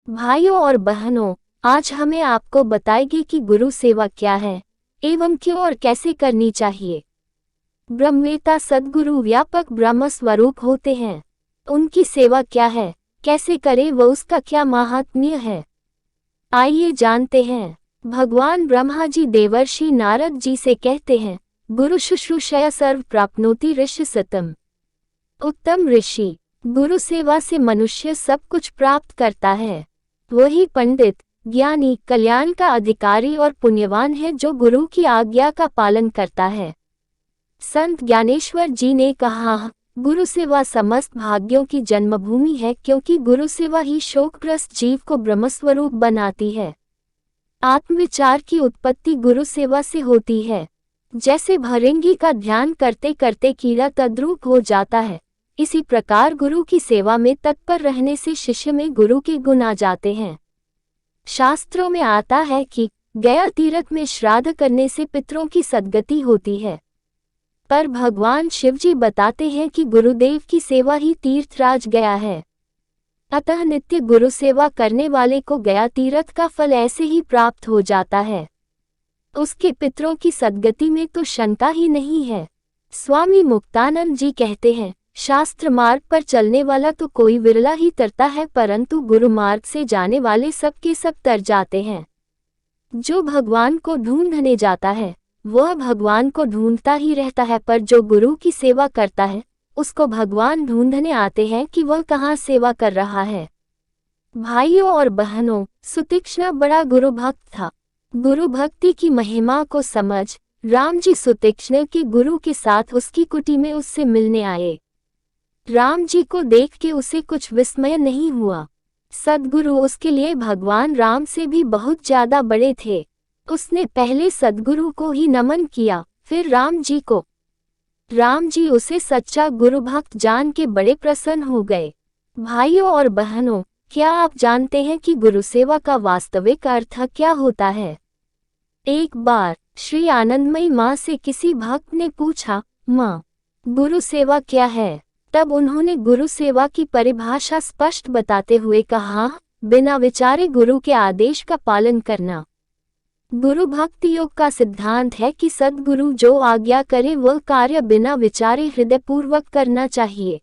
भाइयों और बहनों, आज हमें आपको बताएगी कि गुरु सेवा क्या है एवं क्यों और कैसे करनी चाहिए। ब्रह्मवेता सद्गुरु व्यापक ब्रह्म स्वरूप होते हैं। उनकी सेवा क्या है, कैसे करें व उसका क्या महात्म्य है, आइए जानते हैं। भगवान ब्रह्मा जी देवर्षि नारद जी से कहते हैं, गुरु शुश्रूषया सर्व प्राप्नोति ऋषि सतम। उत्तम ऋषि, गुरु सेवा से मनुष्य सब कुछ प्राप्त करता है। वही पंडित, ज्ञानी, कल्याण का अधिकारी और पुण्यवान है जो गुरु की आज्ञा का पालन करता है। संत ज्ञानेश्वर जी ने कहा, गुरु सेवा समस्त भाग्यों की जन्मभूमि है, क्योंकि गुरु सेवा ही शोकग्रस्त जीव को ब्रह्मस्वरूप बनाती है। आत्मविचार की उत्पत्ति गुरु सेवा से होती है। जैसे भृंगी का ध्यान करते करते कीड़ा तद्रूप हो जाता है, इसी प्रकार गुरु की सेवा में तत्पर रहने से शिष्य में गुरु के गुण आ जाते हैं। शास्त्रों में आता है कि गया तीर्थ में श्राद्ध करने से पितरों की सद्गति होती है, पर भगवान शिवजी बताते हैं कि गुरुदेव की सेवा ही तीर्थराज गया है। अतः नित्य गुरु सेवा करने वाले को गया तीर्थ का फल ऐसे ही प्राप्त हो जाता है। उसके पितरों की सद्गति में तो शंका ही नहीं है। स्वामी मुक्तानंद जी कहते हैं, शास्त्र मार्ग पर चलने वाला तो कोई विरला ही तरता है, परंतु गुरु मार्ग से जाने वाले सब के सब तर जाते हैं। जो भगवान को ढूंढने जाता है वह भगवान को ढूंढता ही रहता है, पर जो गुरु की सेवा करता है उसको भगवान ढूंढने आते हैं कि वह कहाँ सेवा कर रहा है। भाइयों और बहनों, सुतीक्ष्ण बड़ा गुरु भक्त था। गुरु भक्ति की महिमा को समझ राम जी सुतीक्ष्ण के गुरु के साथ उसकी कुटी में उससे मिलने आए। राम जी को देख के उसे कुछ विस्मय नहीं हुआ। सद्गुरु उसके लिए भगवान राम से भी बहुत ज्यादा बड़े थे। उसने पहले सद्गुरु को ही नमन किया, फिर राम जी को। राम जी उसे सच्चा गुरु भक्त जान के बड़े प्रसन्न हो गए। भाइयों और बहनों, क्या आप जानते हैं कि गुरु सेवा का वास्तविक अर्थ क्या होता है? एक बार श्री आनंदमयी माँ से किसी भक्त ने पूछा, माँ, गुरु सेवा क्या है? तब उन्होंने गुरु सेवा की परिभाषा स्पष्ट बताते हुए कहा, बिना विचारे गुरु के आदेश का पालन करना। गुरु भक्ति योग का सिद्धांत है कि सद्गुरु जो आज्ञा करे वह कार्य बिना विचारे हृदयपूर्वक करना चाहिए,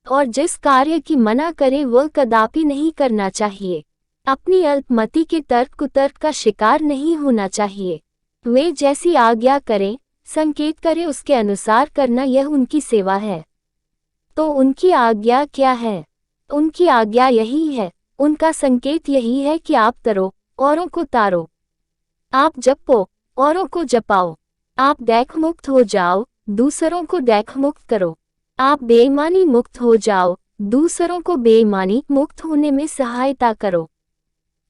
और जिस कार्य की मना करे वह कदापि नहीं करना चाहिए। अपनी अल्पमति के तर्क कुतर्क का शिकार नहीं होना चाहिए। वे जैसी आज्ञा करें, संकेत करे, उसके अनुसार करना, यह उनकी सेवा है। तो उनकी आज्ञा क्या है? उनकी आज्ञा यही है, उनका संकेत यही है कि आप तरो, औरों को तारो। आप जपो, औरों को जपाओ। आप दैख मुक्त हो जाओ, दूसरों को दैख मुक्त करो। आप बेईमानी मुक्त हो जाओ, दूसरों को बेईमानी मुक्त होने में सहायता करो।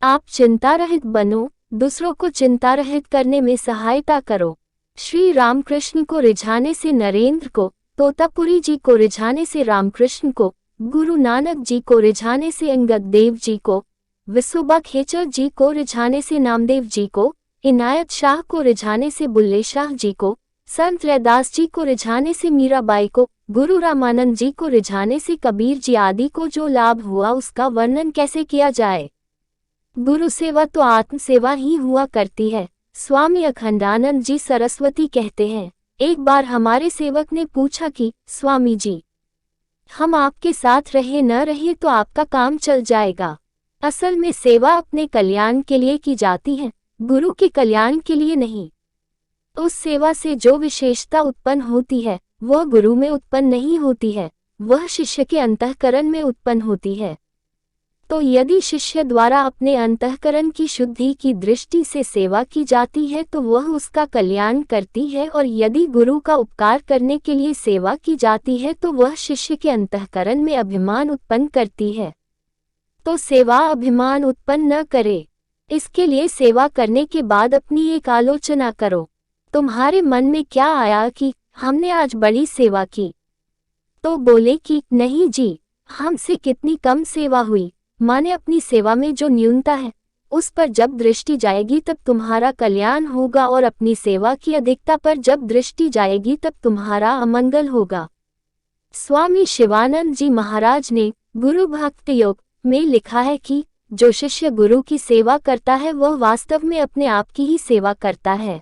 आप चिंता रहित बनो, दूसरों को चिंता रहित करने में सहायता करो। श्री रामकृष्ण को रिझाने से नरेंद्र को, तोतापुरी जी को रिझाने से रामकृष्ण को, गुरु नानक जी को रिझाने से अंगद देव जी को, विसोबा खेचर जी को रिझाने से नामदेव जी को, इनायत शाह को रिझाने से बुल्ले शाह जी को, संत रैदास जी को रिझाने से मीराबाई को, गुरु रामानंद जी को रिझाने से कबीर जी आदि को जो लाभ हुआ उसका वर्णन कैसे किया जाए। गुरु सेवा तो आत्म सेवा ही हुआ करती है। स्वामी अखंडानंद जी सरस्वती कहते हैं, एक बार हमारे सेवक ने पूछा कि स्वामी जी, हम आपके साथ रहे न रहे तो आपका काम चल जाएगा। असल में सेवा अपने कल्याण के लिए की जाती है, गुरु के कल्याण के लिए नहीं। उस सेवा से जो विशेषता उत्पन्न होती है वह गुरु में उत्पन्न नहीं होती है, वह शिष्य के अंतःकरण में उत्पन्न होती है। तो यदि शिष्य द्वारा अपने अंतःकरण की शुद्धि की दृष्टि से सेवा की जाती है तो वह उसका कल्याण करती है, और यदि गुरु का उपकार करने के लिए सेवा की जाती है तो वह शिष्य के अंतःकरण में अभिमान उत्पन्न करती है। तो सेवा अभिमान उत्पन्न न करे। इसके लिए सेवा करने के बाद अपनी एक आलोचना करो। तुम्हारे मन में क्या आया कि हमने आज बड़ी सेवा की? तो बोले कि नहीं जी, हमसे कितनी कम सेवा हुई। माने अपनी सेवा में जो न्यूनता है उस पर जब दृष्टि जाएगी तब तुम्हारा कल्याण होगा, और अपनी सेवा की अधिकता पर जब दृष्टि जाएगी तब तुम्हारा अमंगल होगा। स्वामी शिवानंद जी महाराज ने गुरु भक्ति योग में लिखा है कि जो शिष्य गुरु की सेवा करता है वह वास्तव में अपने आप की ही सेवा करता है।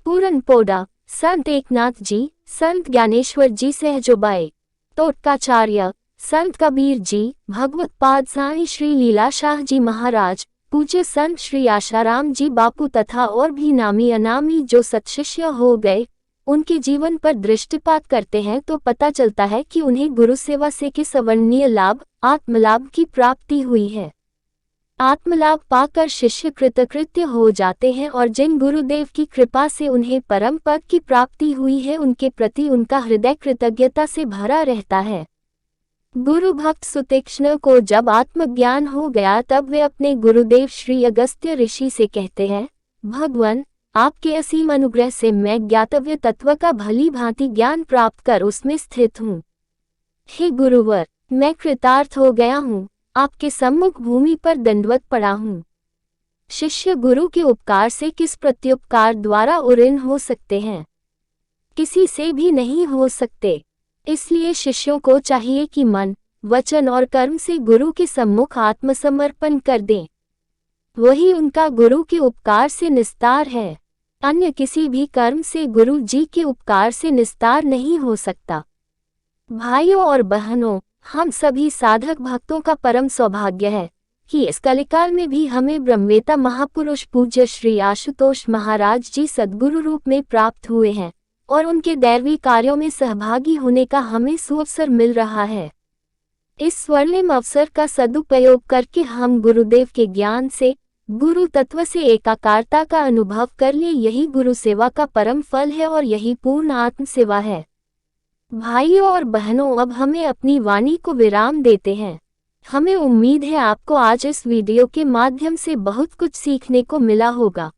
पूरन पोडा, संत एकनाथ जी, संत ज्ञानेश्वर जी सहजोबाई, तोटकाचार्य, संत कबीर जी, भगवत पाद साईं श्री लीलाशाह जी महाराज, पूज्य संत श्री आशाराम जी बापू तथा और भी नामी अनामी जो सत्शिष्य हो गए, उनके जीवन पर दृष्टिपात करते हैं तो पता चलता है कि उन्हें गुरु सेवा से किस अवर्णनीय लाभ, आत्मलाभ की प्राप्ति हुई है। आत्मलाभ पाकर शिष्य कृतकृत्य हो जाते हैं और जिन गुरुदेव की कृपा से उन्हें परम पद की प्राप्ति हुई है उनके प्रति उनका हृदय कृतज्ञता से भरा रहता है। गुरु भक्त सुतीक्ष्ण को जब आत्मज्ञान हो गया तब वे अपने गुरुदेव श्री अगस्त्य ऋषि से कहते हैं, भगवान, आपके असीम अनुग्रह से मैं ज्ञातव्य तत्व का भली भांति ज्ञान प्राप्त कर उसमें स्थित हूँ। हे गुरुवर, मैं कृतार्थ हो गया हूँ, आपके सम्मुख भूमि पर दंडवत पड़ा हूँ। शिष्य गुरु के उपकार से किस प्रत्युपकार द्वारा उऋण हो सकते हैं? किसी से भी नहीं हो सकते। इसलिए शिष्यों को चाहिए कि मन, वचन और कर्म से गुरु के सम्मुख आत्मसमर्पण कर दें। वही उनका गुरु के उपकार से निस्तार है। अन्य किसी भी कर्म से गुरु जी के उपकार से निस्तार नहीं हो सकता। भाइयों और बहनों, हम सभी साधक भक्तों का परम सौभाग्य है कि इस कलिकाल में भी हमें ब्रह्मवेता महापुरुष पूज्य श्री आशुतोष महाराज जी सद्गुरु रूप में प्राप्त हुए हैं और उनके दैवी कार्यों में सहभागी होने का हमें सुअवसर मिल रहा है। इस स्वर्णिम अवसर का सदुपयोग करके हम गुरुदेव के ज्ञान से, गुरु तत्व से एकाकारता का अनुभव कर ले। यही गुरु सेवा का परम फल है और यही पूर्ण आत्म सेवा है। भाइयों और बहनों, अब हमें अपनी वाणी को विराम देते हैं। हमें उम्मीद है आपको आज इस वीडियो के माध्यम से बहुत कुछ सीखने को मिला होगा।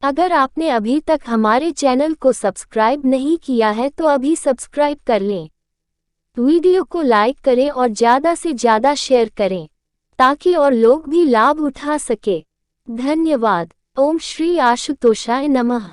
अगर आपने अभी तक हमारे चैनल को सब्सक्राइब नहीं किया है तो अभी सब्सक्राइब कर लें। वीडियो को लाइक करें और ज़्यादा से ज़्यादा शेयर करें ताकि और लोग भी लाभ उठा सके। धन्यवाद। ओम श्री आशुतोषाय नमः।